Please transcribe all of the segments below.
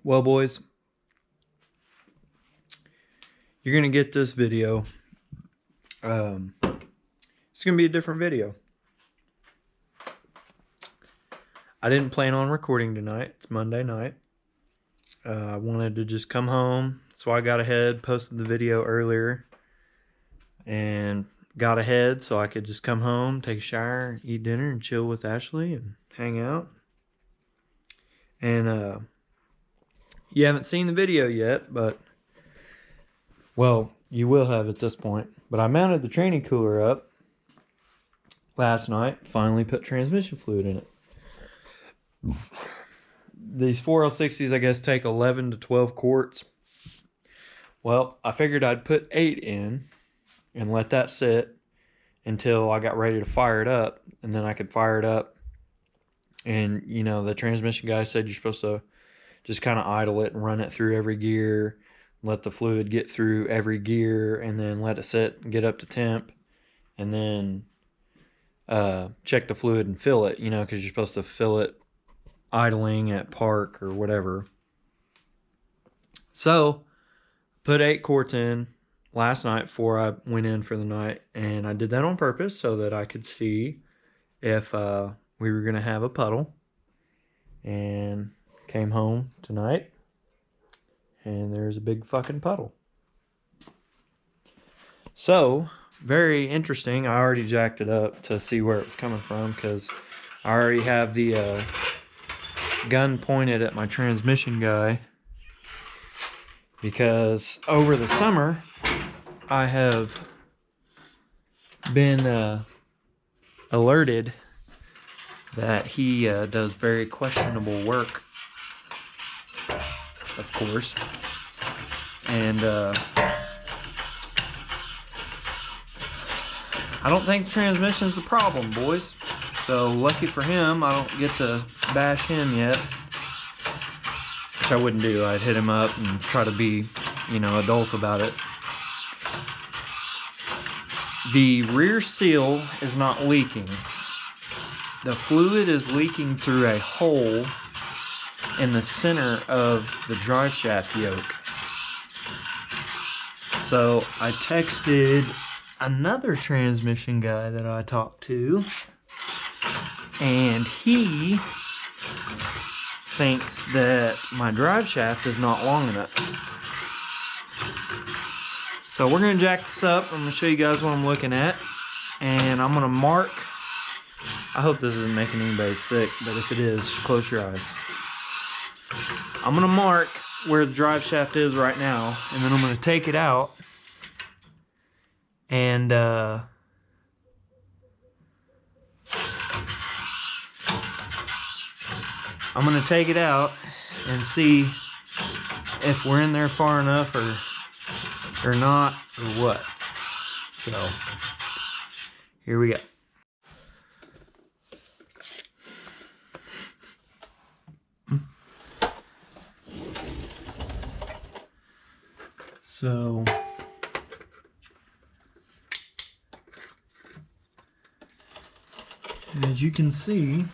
Well, boys, you're going to get this video. It's going to be a different video. I didn't plan on recording tonight. It's Monday night. I wanted to just come home, so I got ahead, posted the video earlier, and got ahead so I could just come home, take a shower, eat dinner, and chill with Ashley and hang out. And you haven't seen the video yet, but, well, you will have at this point. But I mounted the training cooler up last night, finally put transmission fluid in it. These 4L60s, I guess, take 11 to 12 quarts. Well, I figured I'd put 8 in and let that sit until I got ready to fire it up, and then I could fire it up. And, you know, the transmission guy said you're supposed to just kind of idle it and run it through every gear, let the fluid get through every gear, and then let it sit and get up to temp, and then check the fluid and fill it, you know, because you're supposed to fill it idling at park or whatever. So, put 8 quarts in last night before I went in for the night, and I did that on purpose so that I could see if we were going to have a puddle. And came home tonight, and there's a big fucking puddle. So, very interesting. I already jacked it up to see where it was coming from, because I already have the gun pointed at my transmission guy, because over the summer I have been alerted that he does very questionable work, of course, and I don't think the transmission is the problem, boys. So lucky for him, I don't get to bash him yet, which I wouldn't do. I'd hit him up and try to be, you know, adult about it. The rear seal is not leaking. The fluid is leaking through a hole in the center of the drive shaft yoke. So I texted another transmission guy that I talked to, and he thinks that my drive shaft is not long enough. So we're going to jack this up. I'm going to show you guys what I'm looking at, and I'm going to mark. I hope this isn't making anybody sick, but if it is, close your eyes. I'm going to mark where the drive shaft is right now, and then I'm going to take it out, and I'm going to take it out and see if we're in there far enough or not, or what. So, here we go. So, as you can see,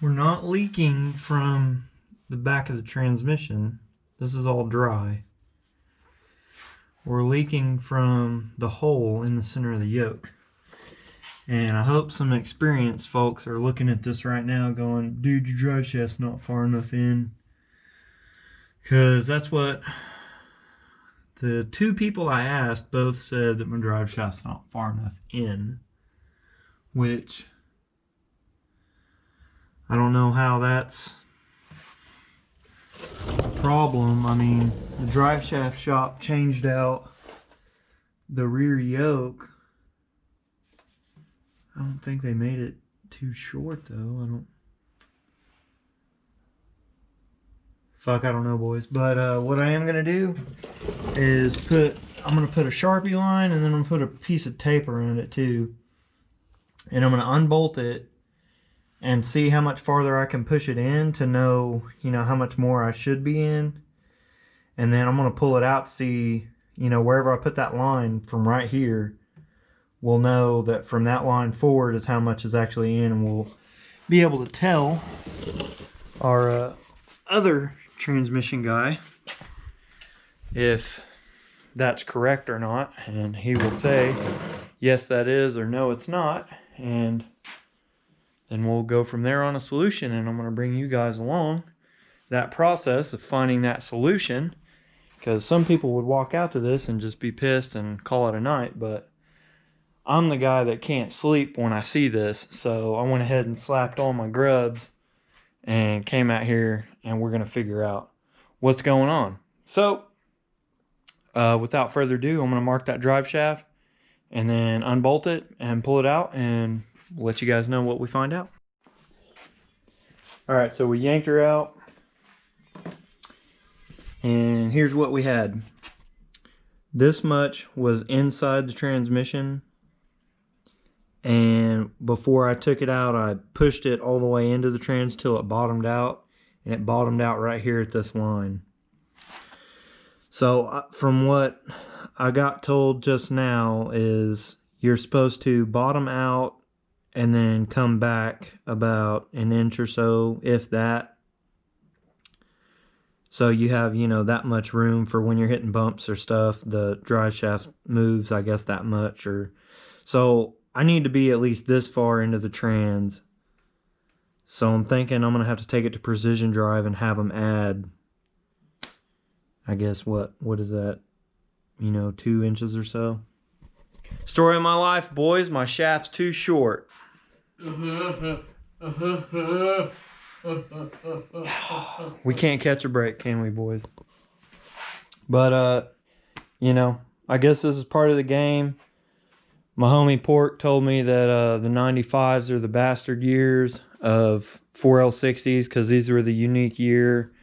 we're not leaking from the back of the transmission. This is all dry. We're leaking from the hole in the center of the yoke. And I hope some experienced folks are looking at this right now going, dude, your drive shaft's not far enough in. Because that's what the 2 people I asked both said, that my drive shaft's not far enough in. Which, I don't know how that's a problem. I mean, the drive shaft shop changed out the rear yoke. I don't think they made it too short though. I don't know, boys. But what I am going to do is I'm going to put a Sharpie line, and then I'm going to put a piece of tape around it too. And I'm going to unbolt it and see how much farther I can push it in to know, you know, how much more I should be in. And then I'm going to pull it out to see, you know, wherever I put that line from right here, we'll know that from that line forward is how much is actually in, and we'll be able to tell our other transmission guy if that's correct or not, and he will say yes that is or no it's not, and then we'll go from there on a solution. And I'm going to bring you guys along that process of finding that solution, because some people would walk out to this and just be pissed and call it a night, but I'm the guy that can't sleep when I see this, so I went ahead and slapped on my grubs and came out here, and we're going to figure out what's going on. So without further ado, I'm going to mark that drive shaft and then unbolt it and pull it out, and let you guys know what we find out. Alright, so we yanked her out, and here's what we had. This much was inside the transmission, and before I took it out, I pushed it all the way into the trans till it bottomed out, and it bottomed out right here at this line. So from what I got told just now is you're supposed to bottom out and then come back about an inch or so, if that. So you have, you know, that much room for when you're hitting bumps or stuff. The drive shaft moves, I guess, that much. Or so I need to be at least this far into the trans. So I'm thinking I'm going to have to take it to Precision Drive and have them add, I guess, what is that? You know, 2 inches or so. Story of my life, boys. My shaft's too short. We can't catch a break, can we, boys? But, you know, I guess this is part of the game. My homie Pork told me that the 95s are the bastard years of 4L60s, because these were the unique year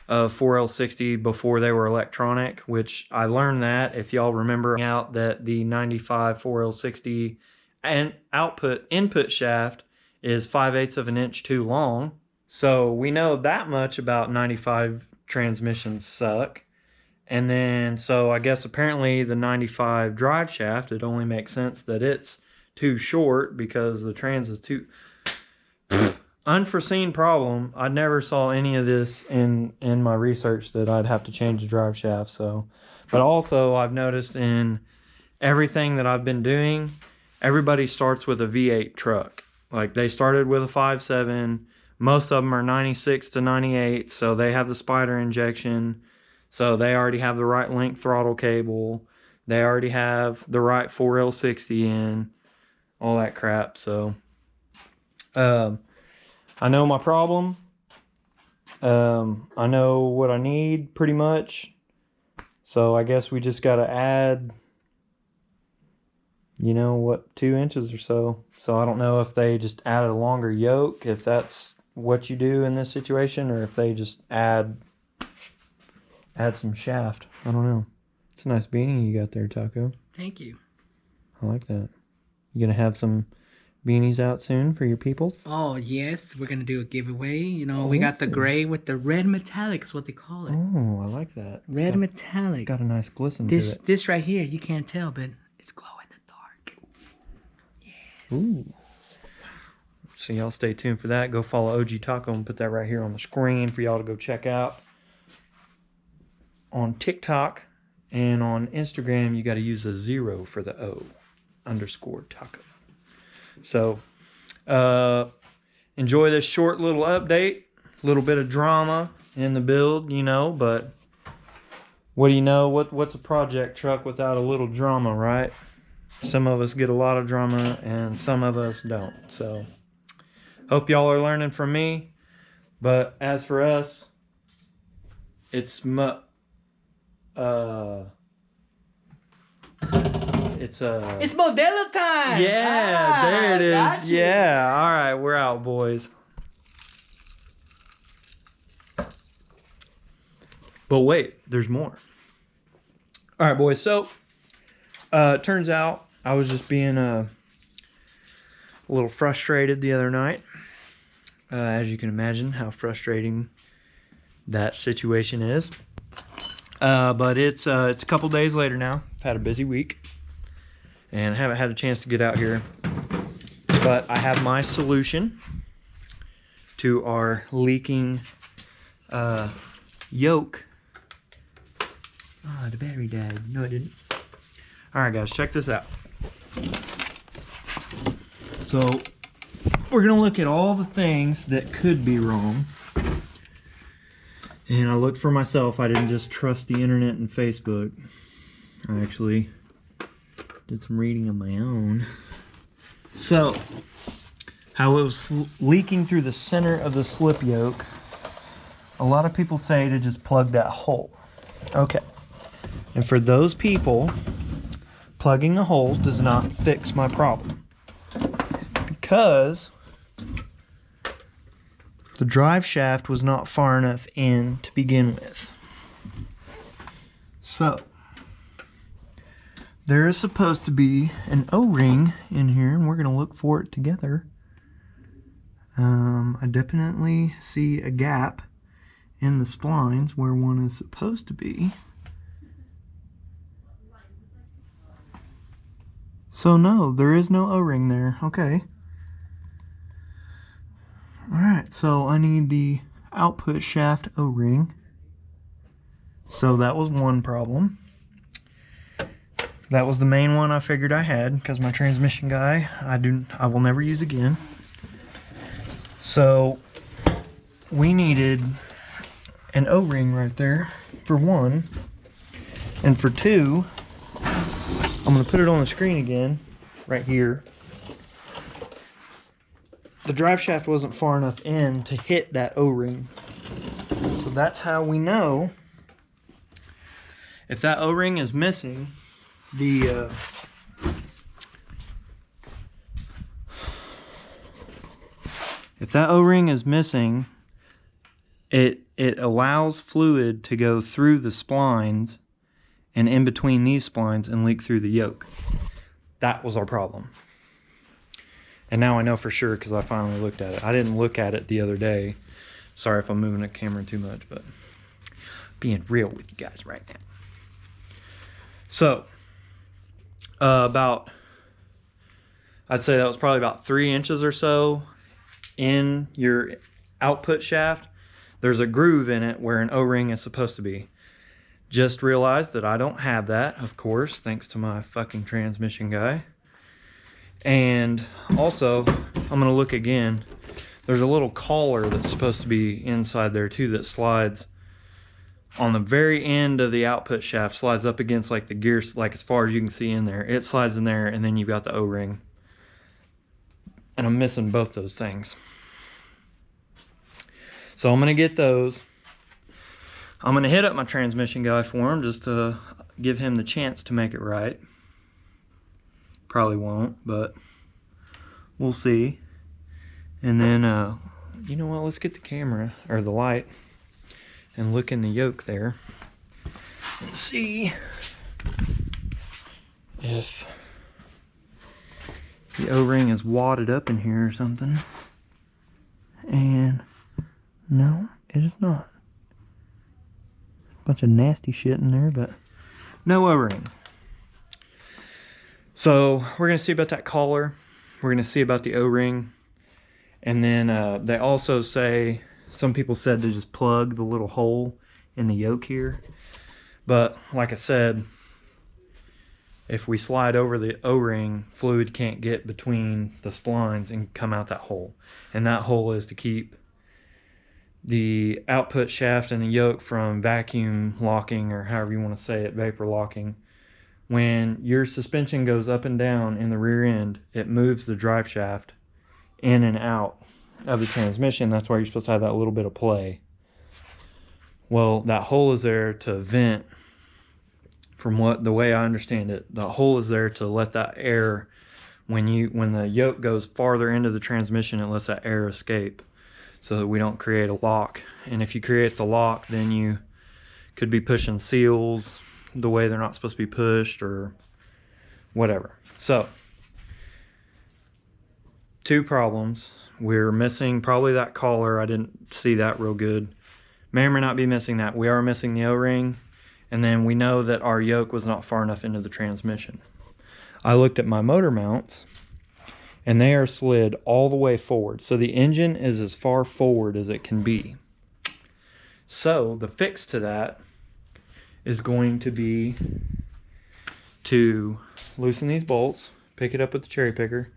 of 4L60 before they were electronic, which I learned that, if y'all remember out, that the 95 4L60 and input shaft is 5/8 of an inch too long. So we know that much about 95 transmissions suck. And then, so I guess apparently the 95 drive shaft, it only makes sense that it's too short because the trans is too... Unforeseen problem. I never saw any of this in my research that I'd have to change the drive shaft. So, but also I've noticed in everything that I've been doing, everybody starts with a V8 truck. Like they started with a 5.7. Most of them are 96 to 98, so they have the spider injection. So they already have the right length throttle cable. They already have the right 4L60 in, all that crap. So I know my problem. I know what I need pretty much. So I guess we just got to add, you know, what, 2 inches or so. So I don't know if they just added a longer yoke, if that's what you do in this situation, or if they just add some shaft. I don't know. It's a nice beanie you got there, Taco. Thank you. I like that. You gonna have some beanies out soon for your peoples? Oh, yes. We're going to do a giveaway. You know, we got the gray with the red metallics, what they call it. Oh, I like that. Red metallic. Got a nice glisten to it. This right here, you can't tell, but it's glow in the dark. Yes. Ooh. So y'all stay tuned for that. Go follow OG Taco and put that right here on the screen for y'all to go check out. On TikTok and on Instagram, you got to use a 0 for the O, _taco. So, enjoy this short little update. A little bit of drama in the build, you know, but what do you know? What's a project truck without a little drama, right? Some of us get a lot of drama and some of us don't. So, hope y'all are learning from me. But as for us, it's It's Modelo time! Yeah, there it is. Yeah, all right, we're out, boys. But wait, there's more. All right, boys, so it turns out I was just being a little frustrated the other night. As you can imagine how frustrating that situation is. But it's a couple days later now. I've had a busy week and haven't had a chance to get out here. But I have my solution to our leaking yoke. Ah, the battery died. No, it didn't. Alright guys, check this out. So, we're going to look at all the things that could be wrong. And I looked for myself. I didn't just trust the internet and Facebook. I actually did some reading on my own. So, how it was leaking through the center of the slip yoke. A lot of people say to just plug that hole. Okay. And for those people, plugging the hole does not fix my problem. Because the drive shaft was not far enough in to begin with. So, there is supposed to be an O-ring in here, and we're going to look for it together. I definitely see a gap in the splines where one is supposed to be. So no, there is no O-ring there. Okay. Alright, so I need the output shaft O-ring. So that was one problem. That was the main one I figured I had, because my transmission guy I will never use again. So we needed an O-ring right there for one, and for two, I'm going to put it on the screen again right here. The drive shaft wasn't far enough in to hit that O-ring. So that's how we know if that O-ring is missing. If that O-ring is missing, it allows fluid to go through the splines and in between these splines and leak through the yoke. That was our problem. And now I know for sure because I finally looked at it. I didn't look at it the other day. Sorry if I'm moving the camera too much, but being real with you guys right now. So, I'd say that was probably about 3 inches or so in your output shaft. There's a groove in it where an O-ring is supposed to be. Just realized that I don't have that, of course, thanks to my fucking transmission guy. And also, I'm gonna look again. There's a little collar that's supposed to be inside there too that slides on the very end of the output shaft, slides up against like the gears, like as far as you can see in there. It slides in there, and then you've got the O-ring. And I'm missing both those things. So I'm gonna get those. I'm gonna hit up my transmission guy for him just to give him the chance to make it right. Probably won't, but we'll see. And then, you know what, let's get the camera, or the light, and look in the yoke there and see if the O-ring is wadded up in here or something. And no, it is not. Bunch of nasty shit in there, but no O-ring. So we're gonna see about that collar. We're gonna see about the O-ring. And then they also say, some people said to just plug the little hole in the yoke here. But like I said, if we slide over the O-ring, fluid can't get between the splines and come out that hole. And that hole is to keep the output shaft and the yoke from vacuum locking, or however you want to say it, vapor locking. When your suspension goes up and down in the rear end, it moves the drive shaft in and out of the transmission. That's why you're supposed to have that little bit of play. Well, that hole is there to vent. From the way I understand it, the hole is there to let that air, when the yoke goes farther into the transmission, it lets that air escape so that we don't create a lock. And if you create the lock, then you could be pushing seals the way they're not supposed to be pushed or whatever. So, 2 problems. We're missing probably that collar. I didn't see that real good. May or may not be missing that. We are missing the O-ring. And then we know that our yoke was not far enough into the transmission. I looked at my motor mounts, and they are slid all the way forward. So the engine is as far forward as it can be. So the fix to that is going to be to loosen these bolts, pick it up with the cherry picker,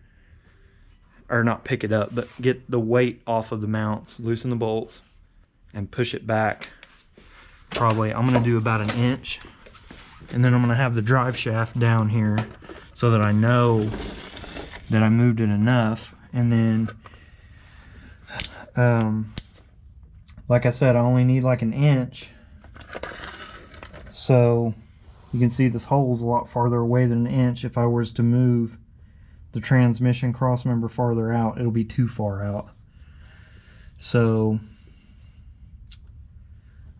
or not pick it up, but get the weight off of the mounts, loosen the bolts, and push it back. Probably, I'm gonna do about 1 inch, and then I'm gonna have the drive shaft down here so that I know that I moved it enough. And then, like I said, I only need like 1 inch. So you can see this hole is a lot farther away than 1 inch. If I was to move the transmission crossmember farther out, it'll be too far out. So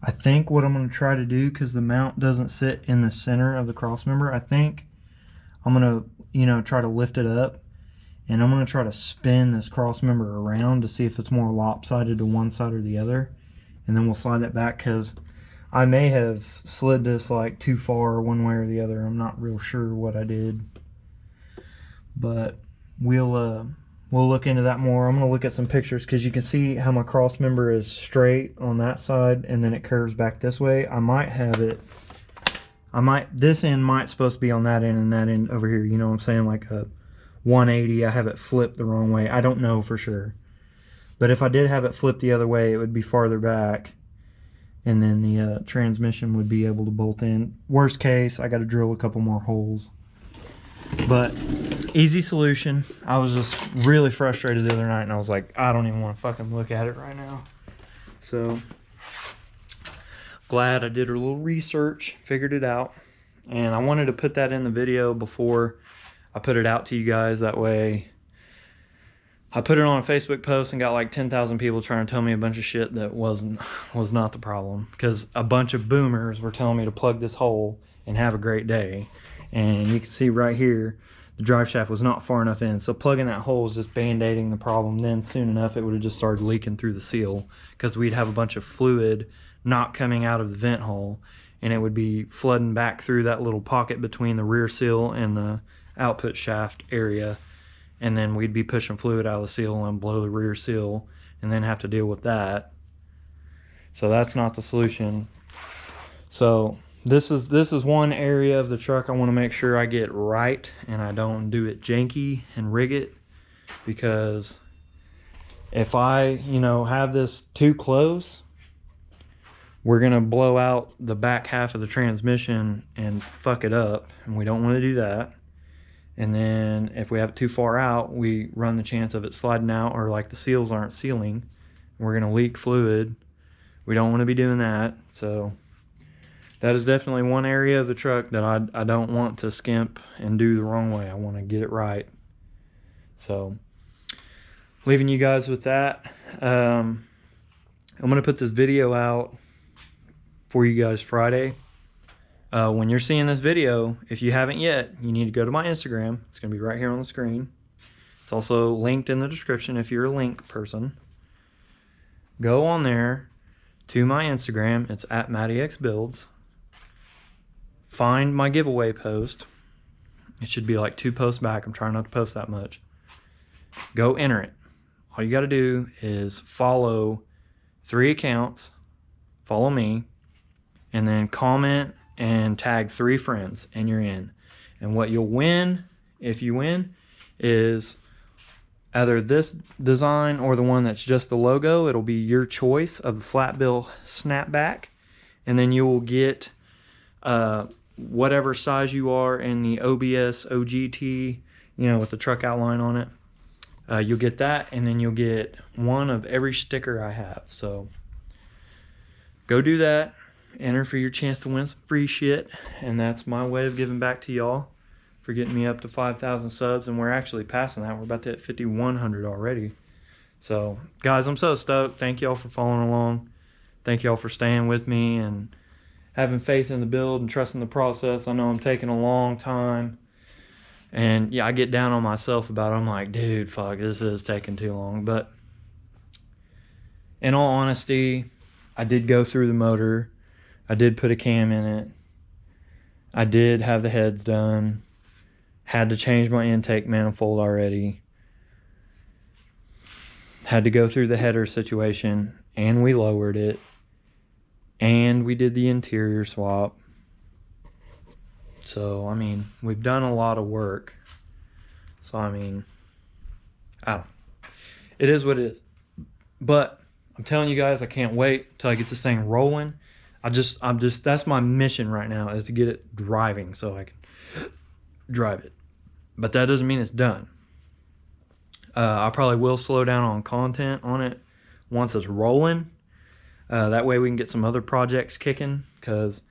I think what I'm going to try to do, because the mount doesn't sit in the center of the crossmember, I think I'm going to, you know, try to lift it up, and I'm going to try to spin this crossmember around to see if it's more lopsided to one side or the other, and then we'll slide it back, because I may have slid this like too far one way or the other. I'm not real sure what I did, but we'll look into that more. I'm going to look at some pictures, because you can see how my cross member is straight on that side and then it curves back this way. I might have it, this end might supposed to be on that end and that end over here, you know what I'm saying, like a 180. I have it flipped the wrong way. I don't know for sure, but if I did have it flipped the other way, it would be farther back, and then the transmission would be able to bolt in. Worst case, I got to drill a couple more holes. But easy solution. I was just really frustrated the other night, and I was like, I don't even want to fucking look at it right now. So glad I did a little research, figured it out, and I wanted to put that in the video before I put it out to you guys. That way, I put it on a Facebook post and got like 10,000 people trying to tell me a bunch of shit that was not the problem, because a bunch of boomers were telling me to plug this hole and have a great day. And you can see right here, the drive shaft was not far enough in. So plugging that hole is just band-aiding the problem. Then soon enough, it would have just started leaking through the seal, because we'd have a bunch of fluid not coming out of the vent hole, and it would be flooding back through that little pocket between the rear seal and the output shaft area. And then we'd be pushing fluid out of the seal and blow the rear seal, and then have to deal with that. So that's not the solution. So this is one area of the truck I want to make sure I get right, and I don't do it janky and rig it, because if I, you know, have this too close, we're gonna blow out the back half of the transmission and fuck it up, and we don't want to do that. And then if we have it too far out, we run the chance of it sliding out, or like the seals aren't sealing, we're gonna leak fluid. We don't want to be doing that. So that is definitely one area of the truck that I don't want to skimp and do the wrong way. I want to get it right. So leaving you guys with that. I'm going to put this video out for you guys Friday. When you're seeing this video, if you haven't yet, you need to go to my Instagram. It's going to be right here on the screen. It's also linked in the description if you're a link person. Go on there to my Instagram. It's at MattyXBuilds. Find my giveaway post. It should be like 2 posts back. I'm trying not to post that much. Go enter it. All you got to do is follow 3 accounts. Follow me. And then comment and tag 3 friends, and you're in. And what you'll win, if you win, is either this design or the one that's just the logo. It'll be your choice of the flat bill snapback. And then you will get whatever size you are in the OBS OGT, you know, with the truck outline on it. You'll get that, and then you'll get one of every sticker I have. So go do that. Enter for your chance to win some free shit. And that's my way of giving back to y'all for getting me up to 5,000 subs. And we're actually passing that. We're about to hit 5,100 already. So guys, I'm so stoked. Thank y'all for following along. Thank y'all for staying with me and having faith in the build and trusting the process. I know I'm taking a long time, and yeah, I get down on myself about it. I'm like, dude, fuck, this is taking too long. But in all honesty, I did go through the motor. I did put a cam in it. I did have the heads done. Had to change my intake manifold already. Had to go through the header situation, and we lowered it. and we did the interior swap. So I mean, we've done a lot of work. So I mean, I don't know. It is what it is. But I'm telling you guys, I can't wait till I get this thing rolling. I'm just that's my mission right now, is to get it driving so I can drive it. But that doesn't mean it's done. I probably will slow down on content on it once it's rolling. That way we can get some other projects kicking, because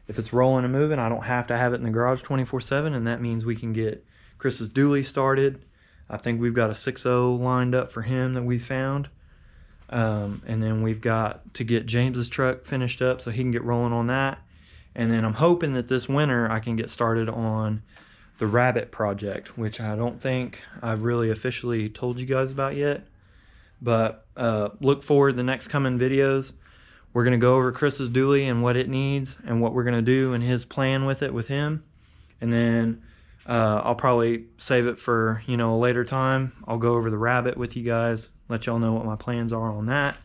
if it's rolling and moving, I don't have to have it in the garage 24/7, and that means we can get Chris's dually started. I think we've got a 6.0 lined up for him that we found. And then we've got to get James's truck finished up so he can get rolling on that. And then I'm hoping that this winter I can get started on the rabbit project, which I don't think I've really officially told you guys about yet. But look forward to the next coming videos. We're going to go over Chris's dually and what it needs and what we're going to do and his plan with it with him. And then I'll probably save it for, you know, a later time. I'll go over the rabbit with you guys, let y'all know what my plans are on that.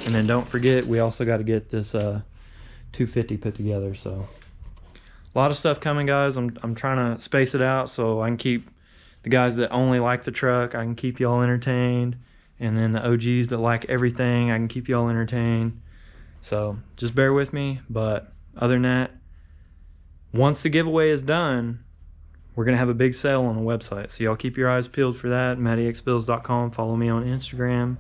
And then don't forget, we also got to get this 250 put together. So a lot of stuff coming, guys. I'm trying to space it out so I can keep the guys that only like the truck, I can keep y'all entertained. And then the OGs that like everything, I can keep y'all entertained. So just bear with me. But other than that, once the giveaway is done, we're going to have a big sale on the website. So y'all keep your eyes peeled for that. MattyXBuilds.com. Follow me on Instagram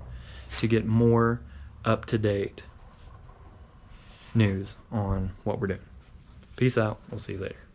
to get more up-to-date news on what we're doing. Peace out. We'll see you later.